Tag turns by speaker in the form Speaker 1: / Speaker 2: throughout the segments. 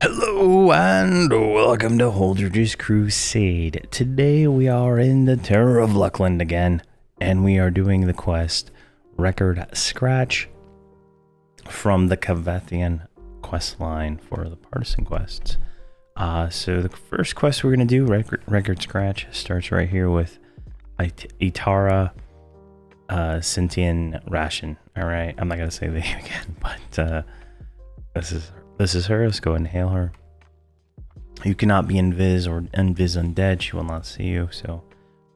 Speaker 1: Hello and welcome to Holdredge's Crusade. Today we are in the Terror of Luckland again, and we are doing the quest Record Scratch from the Cavathian quest line for the Partisan quests. So the first quest we're going to do, Record Scratch, starts right here with Itara Sintian Ration. Alright, I'm not going to say the name again, but this is her. Let's go ahead and hail her. You cannot be invis or invis undead. She will not see you, so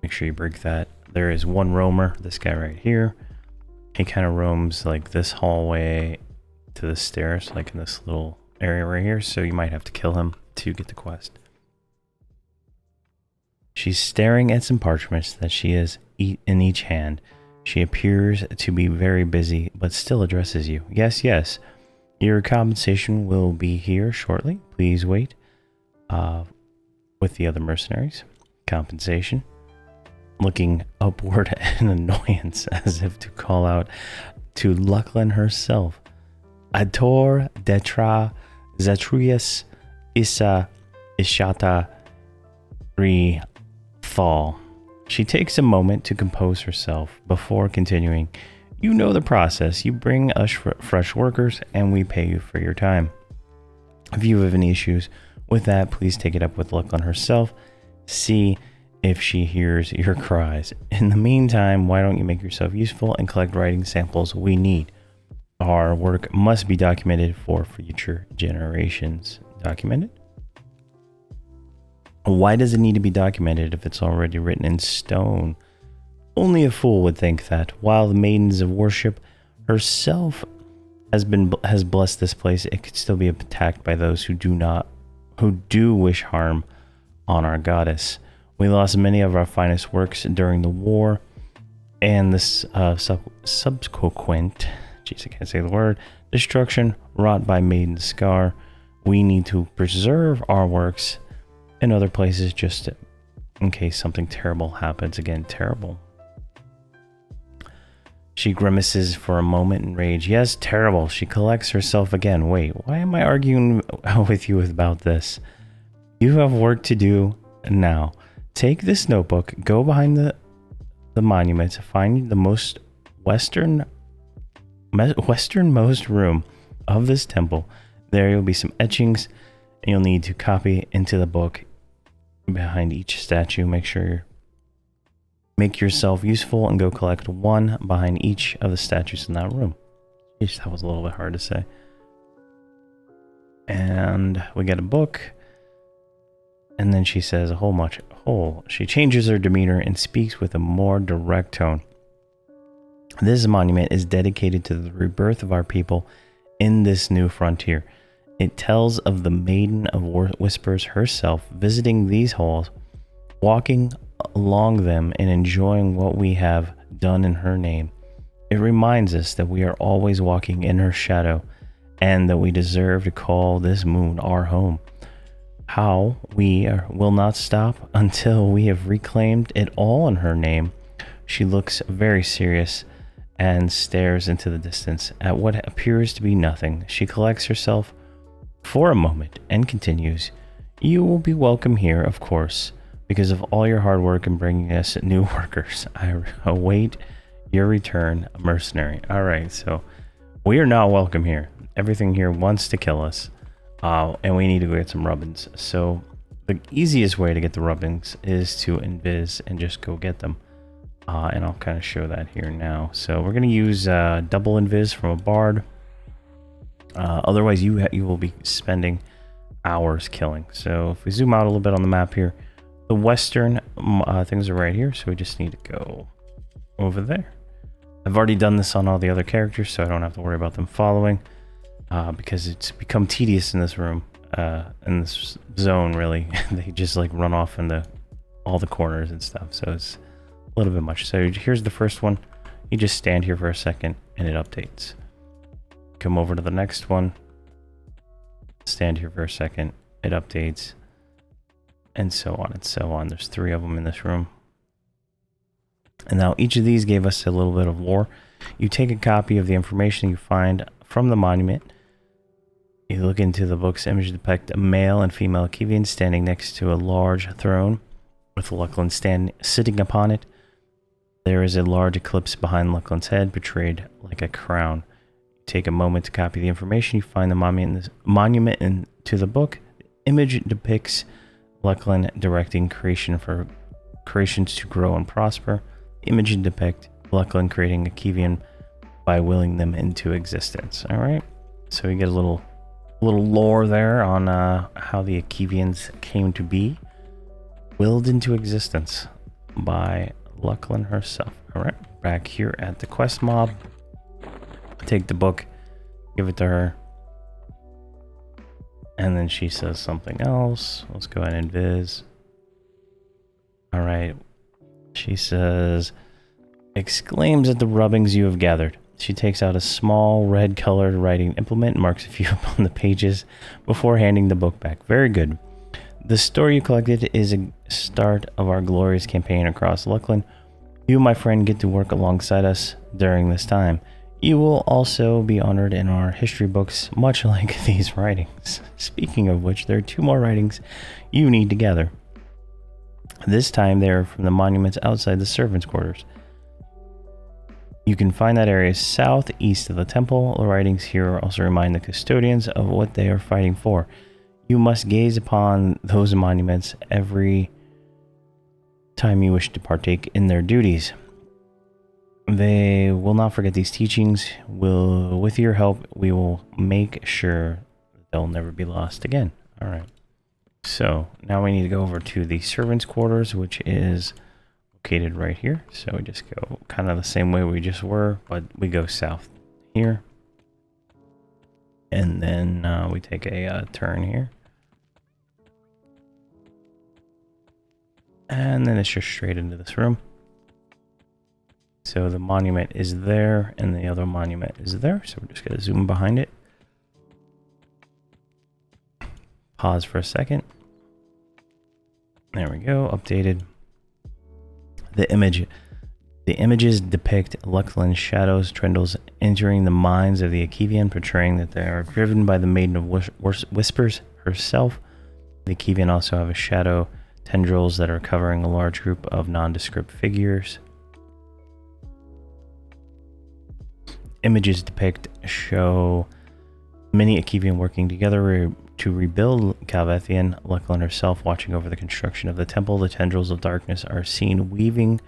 Speaker 1: make sure you break that. There is one roamer, this guy right here. He kind of roams like this hallway to the stairs, like in this little area right here, so you might have to kill him to get the quest. She's staring at some parchments that she has in each hand. She appears to be very busy, but still addresses you. Yes, yes. Your compensation will be here shortly. Please wait. With the other mercenaries. Compensation. Looking upward in annoyance as if to call out to Luckland herself. Ador detra Zetrius Issa Ishata Ri Fall. She takes a moment to compose herself before continuing. You know the process. You bring us fresh workers and we pay you for your time. If you have any issues with that, please take it up with Luckland herself. See if she hears your cries. In the meantime, why don't you make yourself useful and collect writing samples we need? Our work must be documented for future generations. Documented? Why does it need to be documented if it's already written in stone? Only a fool would think that, while the maidens of worship herself has blessed this place, it could still be attacked by those who do wish harm on our goddess. We lost many of our finest works during the war, and this subsequent, jeez, I can't say the word, destruction wrought by Maiden Scar. We need to preserve our works in other places just in case something terrible happens again. Terrible. She grimaces for a moment in rage. Yes, terrible. She collects herself again. Wait, why am I arguing with you about this? You have work to do now. Take this notebook, go behind the monument, find the most westernmost room of this temple. There will be some etchings, and you'll need to copy into the book behind each statue. Make yourself useful and go collect one behind each of the statues in that room. Jeez, that was a little bit hard to say. And we get a book. And then she says a whole much. She changes her demeanor and speaks with a more direct tone. This monument is dedicated to the rebirth of our people in this new frontier. It tells of the Maiden of Whispers herself visiting these halls, walking along them and enjoying what we have done in her name. It reminds us that we are always walking in her shadow and that we deserve to call this moon our home. How we will not stop until we have reclaimed it all in her name. She looks very serious and stares into the distance at what appears to be nothing. She collects herself for a moment and continues. You will be welcome here, of course, because of all your hard work in bringing us new workers. I await your return, mercenary. All right, so we are not welcome here. Everything here wants to kill us, and we need to go get some rubbins. So the easiest way to get the rubbins is to invis and just go get them. And I'll kind of show that here now. So we're going to use double invis from a bard. Otherwise, you will be spending hours killing. So if we zoom out a little bit on the map here, the western things are right here, so we just need to go over there. I've already done this on all the other characters, so I don't have to worry about them following, because it's become tedious in this room, in this zone, really. They just like run off into all the corners and stuff, so it's a little bit much. So here's the first one. You just stand here for a second, and it updates. Come over to the next one. Stand here for a second. It updates. And so on and so on. There's 3 of them in this room. And now each of these gave us a little bit of lore. You take a copy of the information you find from the monument You look into the book's image, depict a male and female Akivian standing next to a large throne with Lucklin sitting upon it. There is a large eclipse behind Lucklin's head, portrayed like a crown. You take a moment to copy the information. You find the monument into the book. The image depicts Lucklin directing creations to grow and prosper. The image depicts Lucklin creating Akivian by willing them into existence. All right, so you get a little lore there on how the Akivians came to be, willed into existence by Lucklin herself. All right, back here at the quest mob. Take the book, give it to her, and then she says something else. Let's go ahead and viz. All right, she says, exclaims at the rubbings you have gathered. She takes out a small red-colored writing implement, marks a few upon the pages before handing the book back. Very good. The story you collected is a start of our glorious campaign across Lucklin. You, my friend, get to work alongside us during this time. You will also be honored in our history books, much like these writings. Speaking of which, there are 2 more writings you need to gather. This time, they are from the monuments outside the servants' quarters. You can find that area southeast of the temple. The writings here also remind the custodians of what they are fighting for. You must gaze upon those monuments every time you wish to partake in their duties. They will not forget these teachings. With your help, we will make sure they'll never be lost again. All right. So now we need to go over to the servants' quarters, which is located right here. So we just go kind of the same way we just were, but we go south here. And then we take a turn here. And then it's just straight into this room. So the monument is there, and the other monument is there. So we're just going to zoom behind it. Pause for a second. There we go, updated. The images depict Lucklin's shadows, trendles entering the minds of the Akivian, portraying that they are driven by the Maiden of Whispers herself. The Akivian also have a shadow tendrils that are covering a large group of nondescript figures. Images show many Akivian working together to rebuild Calvethian. Lucklin herself watching over the construction of the temple. The tendrils of darkness are seen weaving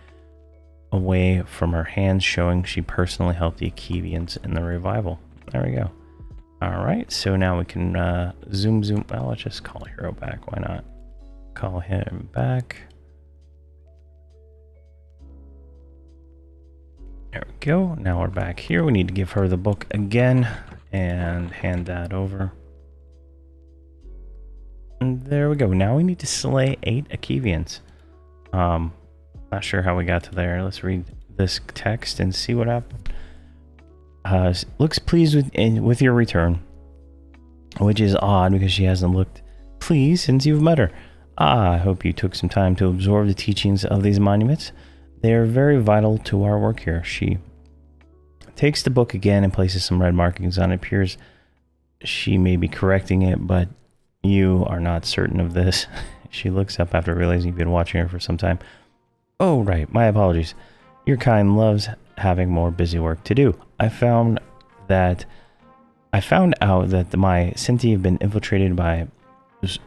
Speaker 1: away from her hands, showing she personally helped the Akivians in the revival. There we go. All right, so now we can zoom. Well, let's just call Hero back. Why not? Call him back. There we go. Now we're back here. We need to give her the book again and hand that over. And there we go. Now we need to slay 8 Akivians. Not sure how we got to there. Let's read this text and see what happened. Looks pleased with your return, which is odd because she hasn't looked pleased since you've met her. I hope you took some time to absorb the teachings of these monuments. They are very vital to our work here. She takes the book again and places some red markings on it. It appears she may be correcting it, but you are not certain of this. She looks up after realizing you've been watching her for some time. Oh, right. My apologies. Your kind loves having more busy work to do. I found out that my Sinti have been infiltrated by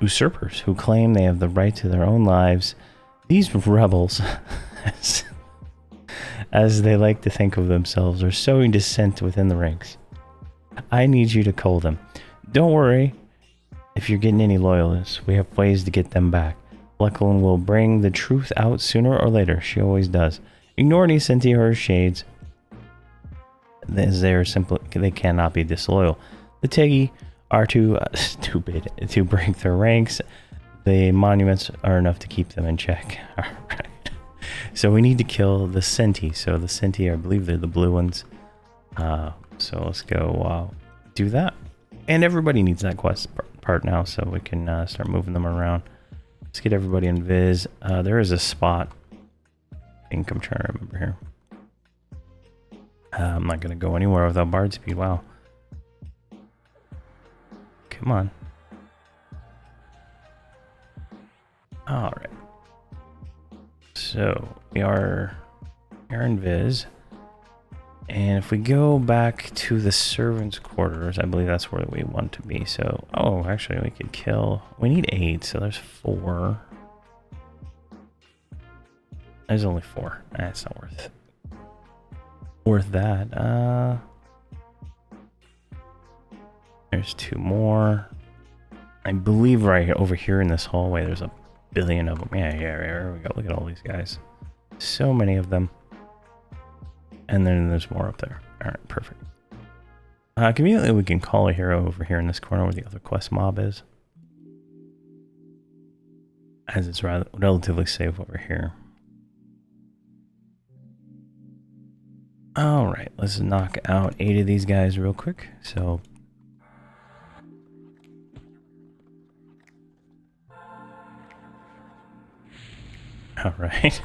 Speaker 1: usurpers who claim they have the right to their own lives. These rebels, as they like to think of themselves, are sowing dissent within the ranks. I need you to cull them. Don't worry if you're getting any loyalists. We have ways to get them back. Lucklin will bring the truth out sooner or later. She always does. Ignore any Sinti or shades. They cannot be disloyal. The Tegi are too stupid to break their ranks. The monuments are enough to keep them in check. All right. So we need to kill the Sinti. So the Sinti, I believe they're the blue ones. So let's go do that. And everybody needs that quest part now, so we can start moving them around. Let's get everybody in Viz. There is a spot. I think I'm trying to remember here. I'm not going to go anywhere without Bard Speed. Wow. come on. Alright. So, we are in Viz. And if we go back to the servants' quarters, I believe that's where we want to be. So, oh, actually, we could kill. We need 8, so there's 4. There's only 4. That's not worth that. There's 2 more. I believe right over here in this hallway, there's a billion of them. Yeah, there we go. Look at all these guys. So many of them. And then there's more up there. All right, perfect. Conveniently, we can call a hero over here in this corner where the other quest mob is, as it's relatively safe over here. All right, let's knock out 8 of these guys real quick. So, all right.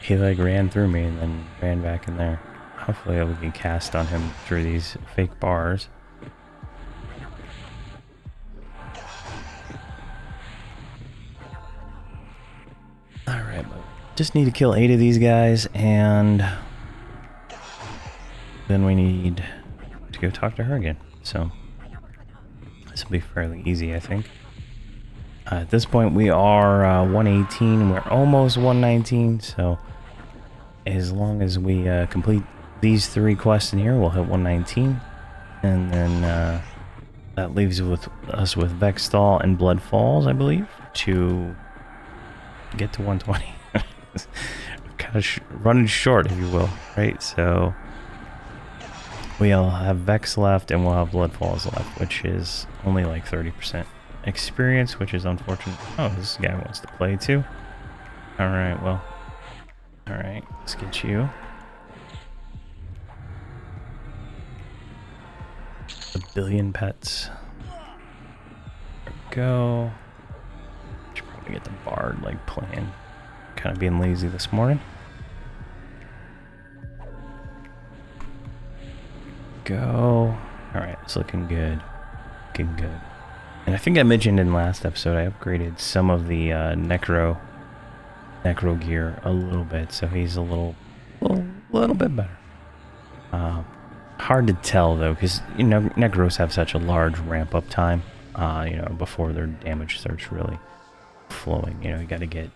Speaker 1: He like ran through me and then ran back in there. Hopefully we can cast on him through these fake bars. Alright, just need to kill 8 of these guys, and then we need to go talk to her again. So this will be fairly easy, I think. At this point we are 118, we're almost 119, so as long as we complete these 3 quests in here, we'll hit 119, and then that leaves us with Vexstall and Blood Falls, I believe, to get to 120. Kind of running short, if you will, right? So we'll have Vex left, and we'll have Blood Falls left, which is only like 30% experience, which is unfortunate. Oh, this guy wants to play too. All right, well. Alright, let's get you. A billion pets. There we go. Should probably get the bard like playing. Kind of being lazy this morning. Go. Alright, it's looking good. Looking good. And I think I mentioned in the last episode I upgraded some of the necro gear a little bit, so he's a little bit better. Hard to tell though, because you know necros have such a large ramp up time. You know, before their damage starts really flowing. You know, you got to get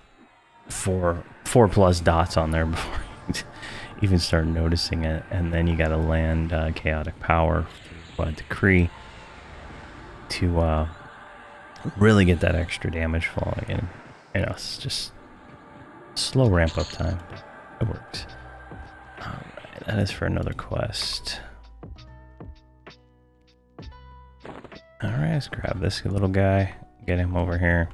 Speaker 1: four plus dots on there before you even start noticing it, and then you got to land chaotic power decree to really get that extra damage falling in. You know, it's just slow ramp up time. It works. Alright, that is for another quest. Alright, let's grab this little guy. Get him over here.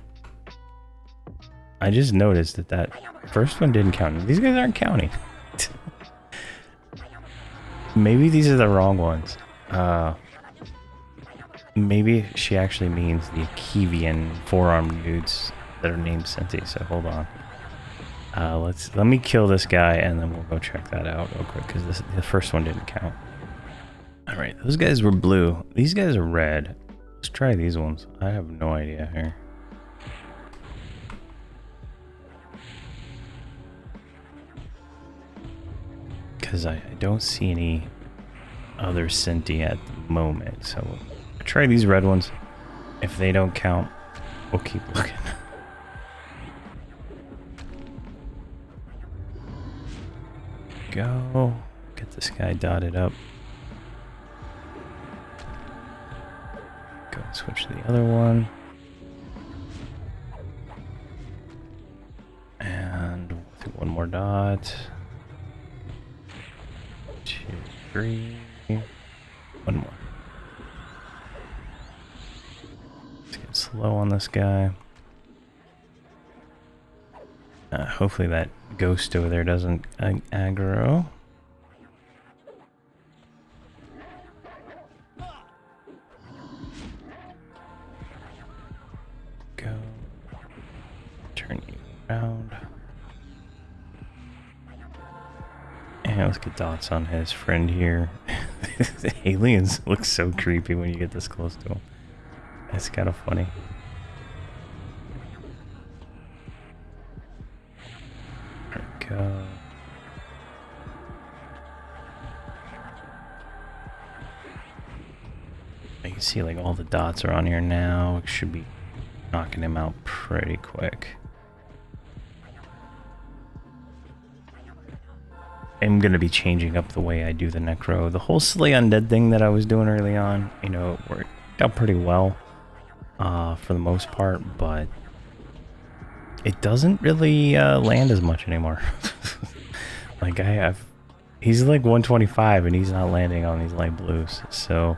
Speaker 1: I just noticed that first one didn't count. These guys aren't counting. Maybe these are the wrong ones. Maybe she actually means the Akivian four-armed dudes that are named Senti, so hold on. Let me kill this guy and then we'll go check that out real quick, because the first one didn't count. Alright, those guys were blue. These guys are red. Let's try these ones. I have no idea here. Because I don't see any other Senti at the moment, so I'll try these red ones. If they don't count, we'll keep looking. Go. Get this guy dotted up. Go and switch to the other one. And we'll do one more dot. 2, 3. One more. Let's get slow on this guy. Hopefully that ghost over there doesn't aggro. Go. Turn you around. And let's get dots on his friend here. The aliens look so creepy when you get this close to him. It's kind of funny. There we go. You can see like all the dots are on here now. It should be knocking him out pretty quick. I'm going to be changing up the way I do the necro. The whole Slay Undead thing that I was doing early on, you know, it worked out pretty well for the most part, but it doesn't really land as much anymore. Like he's like 125 and he's not landing on these light blues, so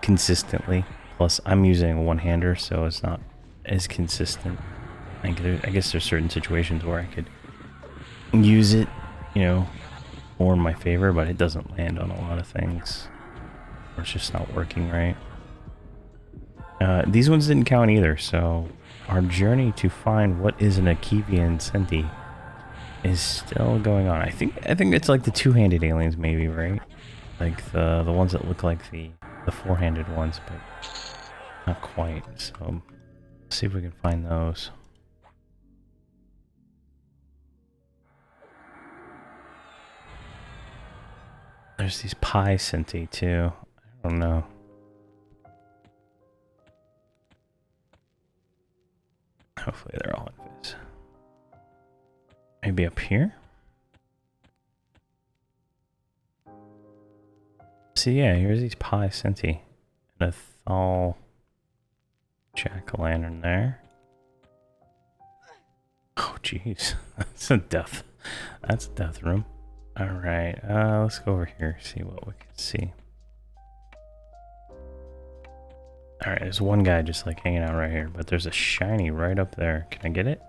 Speaker 1: consistently. Plus I'm using a one-hander, so it's not as consistent. I guess there's certain situations where I could use it, you know, more in my favor, but it doesn't land on a lot of things, or it's just not working right. These ones didn't count either, so our journey to find what is an Akivian Centi is still going on. I think it's like the two-handed aliens, maybe, right? Like the ones that look like the four-handed ones, but not quite. So let's see if we can find those. There's these Pi Centi too. I don't know. Hopefully they're all invis. Maybe up here? See, yeah, here's these Pi Centi. And a ToL jack-o'-lantern there. Oh, jeez. That's a death. That's a death room. Alright, let's go over here, see what we can see. Alright, there's one guy just like hanging out right here, but there's a shiny right up there. Can I get it?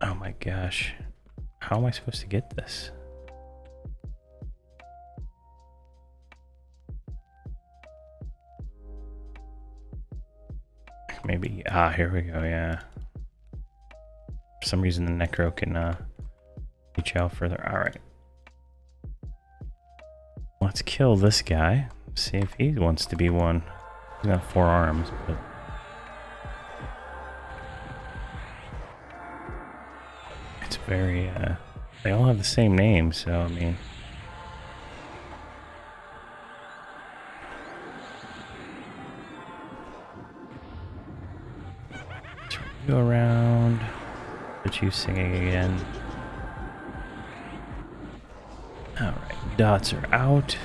Speaker 1: Oh my gosh. How am I supposed to get this? Maybe, here we go, yeah. For some reason the necro can reach out further. Alright. Let's kill this guy. See if he wants to be one. He's got 4 arms, but it's very they all have the same name, so I mean, go around, put you singing again. Alright, dots are out.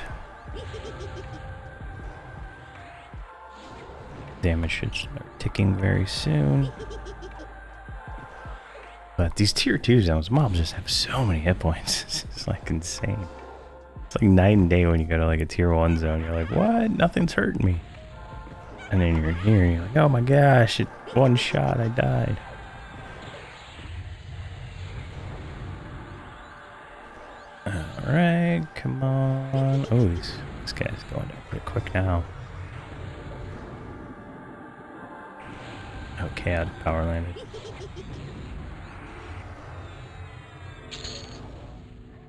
Speaker 1: Damage should start ticking very soon. But these tier 2 zones, mobs just have so many hit points. It's like insane. It's like night and day when you go to like a tier 1 zone. You're like, what? Nothing's hurting me. And then you're here and you're like, oh my gosh, it one shot, I died. Alright, come on. Oh, this guy's going down pretty quick now. Okay, out of power landed.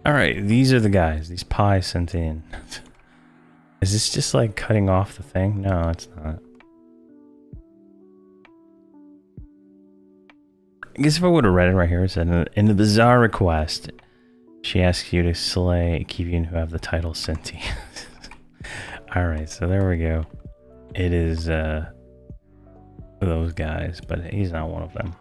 Speaker 1: Alright, these are the guys. These Pi sent in. Is this just like cutting off the thing? No, it's not. I guess if I would have read it right here, it said, in the bizarre request, she asks you to slay Akivian who have the title Centi. Alright, so there we go. It is those guys, but he's not one of them.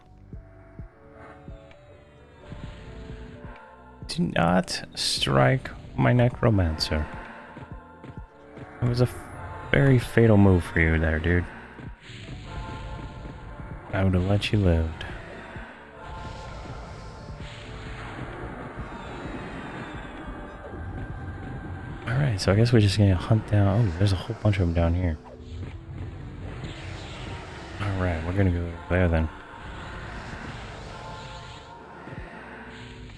Speaker 1: Do not strike my necromancer. It was a very fatal move for you there, dude. I would have let you live. Alright, so I guess we're just gonna hunt down. Oh, there's a whole bunch of them down here. Alright, we're gonna go there then.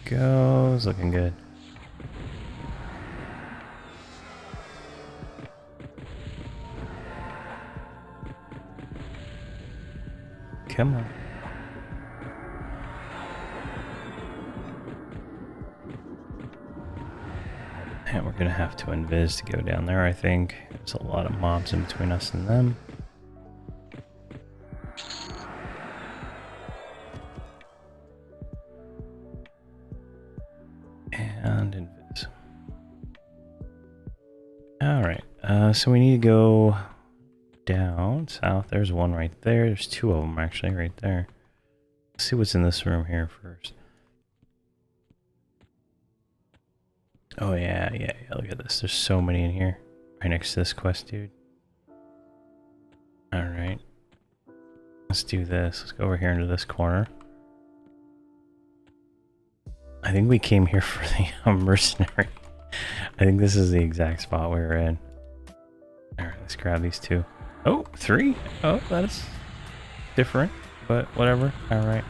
Speaker 1: Goes, looking good. Come on. And we're gonna have to invis to go down there, I think. There's a lot of mobs in between us and them. And invis. Alright, so we need to go down south. There's one right there. There's two of them actually right there. Let's see what's in this room here first. Oh yeah, look at this. There's so many in here. Right next to this quest, dude. Alright. Let's do this. Let's go over here into this corner. I think we came here for the mercenary. I think this is the exact spot we were in. Alright, let's grab these two. Oh, 3? Oh, that's different, but whatever. Alright.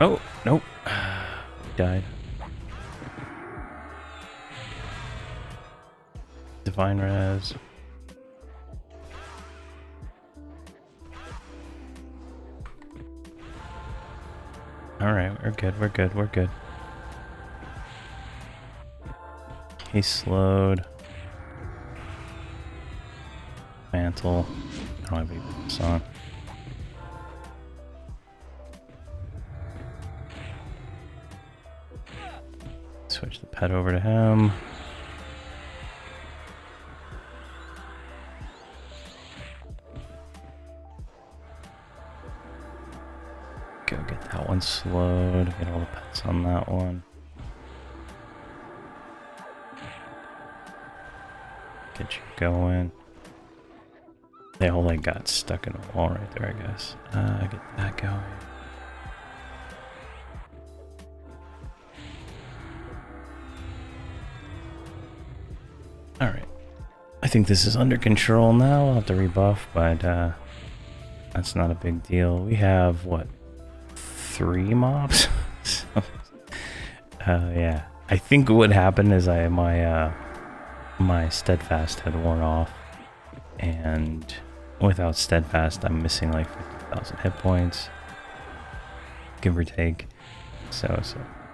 Speaker 1: Oh, nope. We died. Divine res. Alright, we're good, we're good, we're good. He's slowed. Mantle. I don't have any boots on. Switch the pet over to him. Go get that one slowed. Get all the pets on that one. Get you going. They all like got stuck in a wall right there, I guess. Get that going. Alright. I think this is under control now. I'll have to rebuff, but that's not a big deal. We have, what, 3 mobs? So, yeah. I think what happened is my steadfast had worn off, and without steadfast I'm missing like 50,000 hit points, give or take. So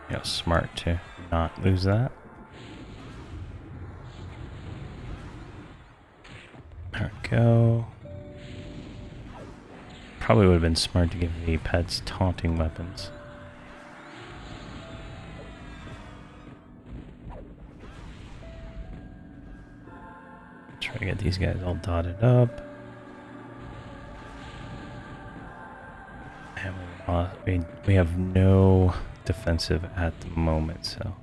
Speaker 1: it's smart to not lose that. There we go. Probably would have been smart to give the pets taunting weapons. Try to get these guys all dotted up. And we have no defensive at the moment, so.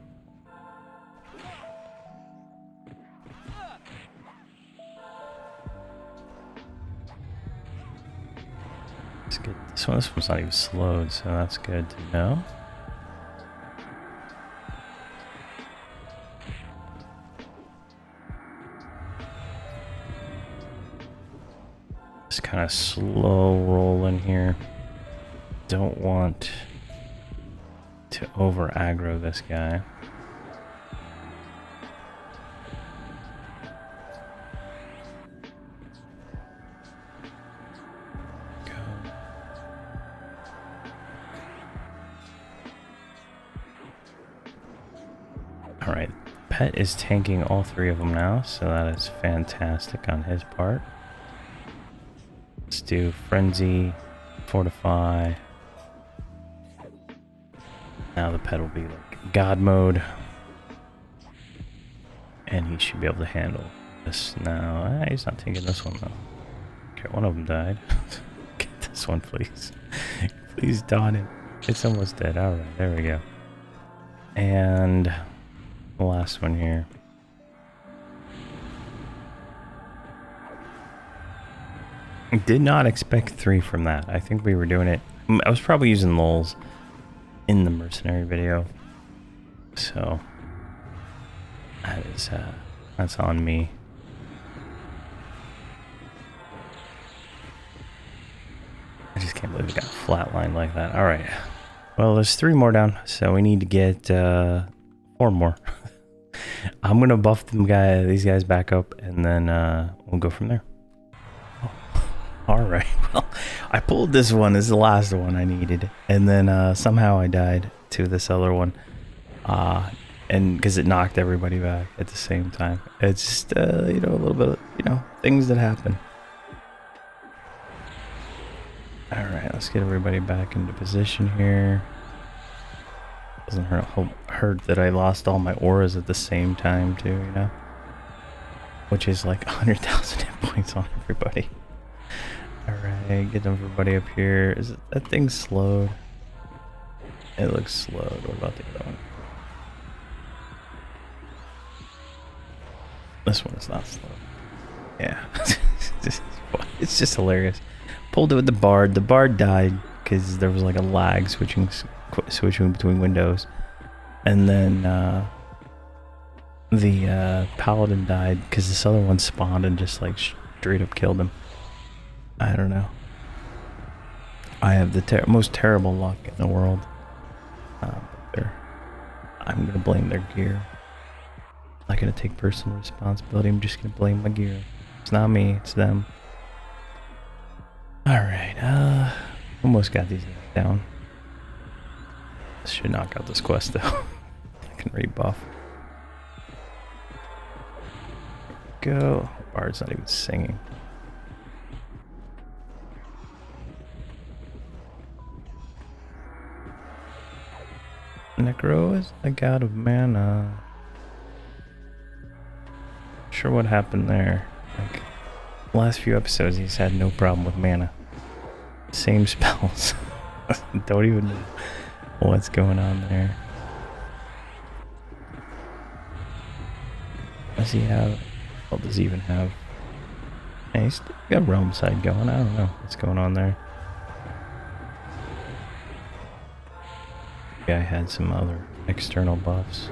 Speaker 1: Let's get this one. This one's not even slowed, so that's good to know. Just kind of slow rolling here. Don't want to over aggro this guy. Go. All right, Pet is tanking all 3 of them now, so that is fantastic on his part. Let's do Frenzy, Fortify. Now the pet will be like God mode. And he should be able to handle this now. He's not taking this one though. Okay, one of them died. Get this one, please. Please don it. It's almost dead. Alright, there we go. And the last one here. Did not expect 3 from that. I think we were doing it. I was probably using lulls in the mercenary video, so that is that's on me. I just can't believe it got flatlined like that. All right, well, there's 3 more down, so we need to get 4 more. I'm gonna buff these guys back up, and then we'll go from there. Alright, well, I pulled this one. This is the last one I needed. And then somehow I died to this other one. And because it knocked everybody back at the same time. It's just, you know, a little bit, you know, things that happen. Alright, let's get everybody back into position here. Doesn't hurt that I lost all my auras at the same time too, you know? Which is like 100,000 hit points on everybody. Alright, get everybody up here. Is it, that thing slowed? It looks slowed. What about the other one? This one is not slow. Yeah. It's just hilarious. Pulled it with the Bard. The Bard died because there was like a lag switching between windows. And then the Paladin died because this other one spawned and just like straight up killed him. I don't know. I have the most terrible luck in the world. I'm going to blame their gear. I'm not going to take personal responsibility. I'm just going to blame my gear. It's not me, it's them. Alright, almost got these down. This should knock out this quest though. I can rebuff. Go. Bard's not even singing. Necro is the god of mana. Not sure what happened there. Like, last few episodes he's had no problem with mana. Same spells. Don't even know what's going on there. Does he have... What does he even have? Yeah, he's got Realm Side going. I don't know what's going on there. I had some other external buffs.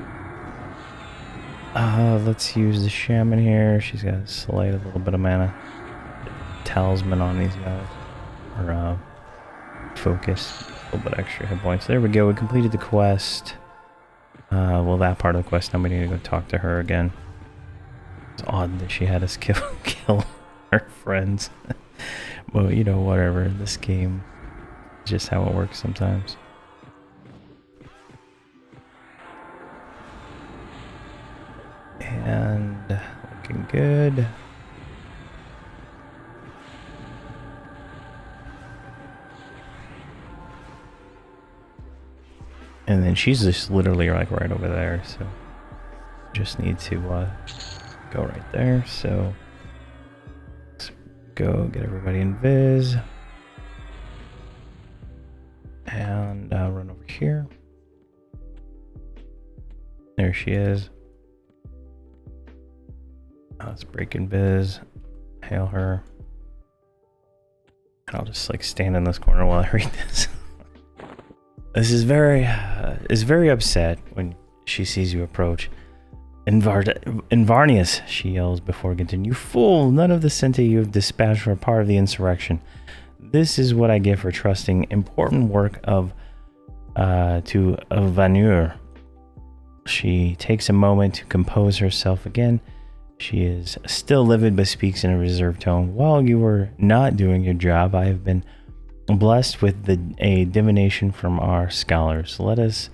Speaker 1: Let's use the Shaman here. She's got a slight a little bit of mana. Talisman on these guys. Or, focus. A little bit extra hit points. There we go. We completed the quest. Well, that part of the quest. Now we need to go talk to her again. It's odd that she had us kill her friends. Well, you know, whatever. This game is just how it works sometimes. And looking good. And then she's just literally like right over there, so just need to go right there. So let's go get everybody in Viz and run over here. There she is. Let's break in Viz, hail her, and I'll just like stand in this corner while I read this. This is very upset when she sees you approach. Invarnius, she yells before continuing. You fool! None of the Sente you have dispatched were part of the insurrection. This is what I get for trusting important work to Vanur. She takes a moment to compose herself again. She is still livid but speaks in a reserved tone. While you were not doing your job, I have been blessed with a divination from our scholars. Let us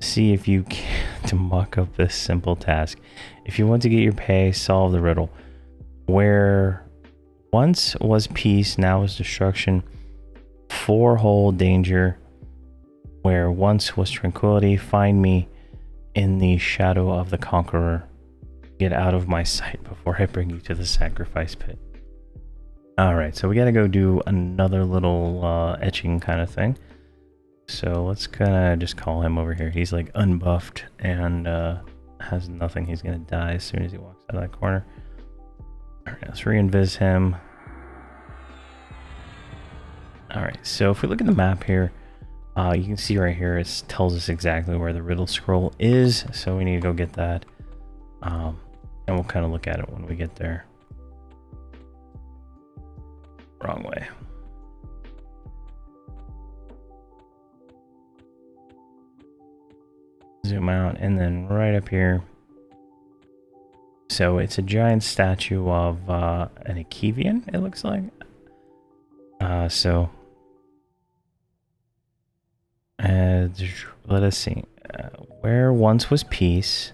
Speaker 1: see if you can to muck up this simple task. If you want to get your pay, solve the riddle. Where once was peace, now is destruction. Four-hole danger. Where once was tranquility, find me in the shadow of the conqueror. Get out of my sight before I bring you to the sacrifice pit. Alright, so we gotta go do another little etching kind of thing. So let's kinda just call him over here. He's like unbuffed and has nothing. He's gonna die as soon as he walks out of that corner. Alright, let's re-invis him. Alright, so if we look at the map here, you can see right here it tells us exactly where the riddle scroll is. So we need to go get that. And we'll kind of look at it when we get there. Wrong way. Zoom out, and then right up here. So it's a giant statue of an Akevian, it looks like. So let us see. Where once was peace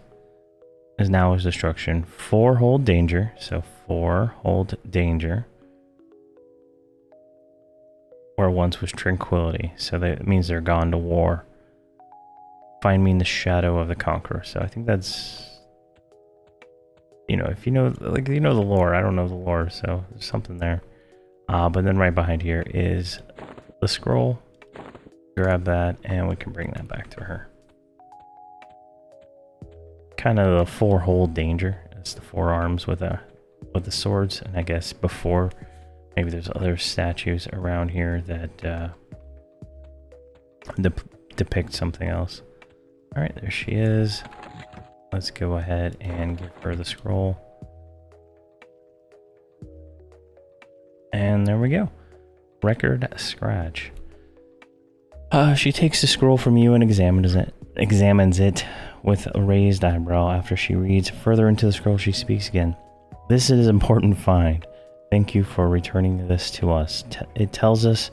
Speaker 1: is now is destruction. 4 hold danger. So 4 hold danger. Where once was tranquility. So that means they're gone to war. Find me in the shadow of the conqueror. So I think that's, you know, if you know, like, you know the lore. I don't know the lore, so there's something there. But then right behind here is the scroll. Grab that, and we can bring that back to her. Kind of a 4 hold danger. That's the 4 arms with the swords, and I guess before maybe there's other statues around here that depict something else. All right, there she is. Let's go ahead and give her the scroll. And there we go. Record scratch. She takes the scroll from you and examines it with a raised eyebrow. After she reads further into the scroll, she speaks again. This is an important find. Thank you for returning this to us. It tells us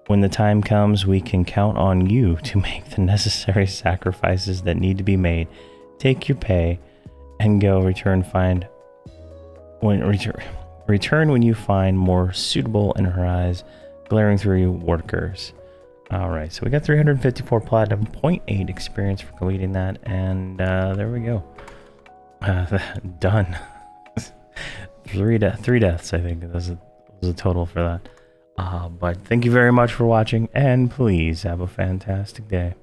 Speaker 1: when the time comes, we can count on you to make the necessary sacrifices that need to be made. Take your pay and go. Return when you find more suitable in her eyes, glaring through you workers. Alright, so we got 354 platinum, 0.8 experience for completing that, and there we go. Done. 3 deaths, I think. That was a total for that. But thank you very much for watching, and please have a fantastic day.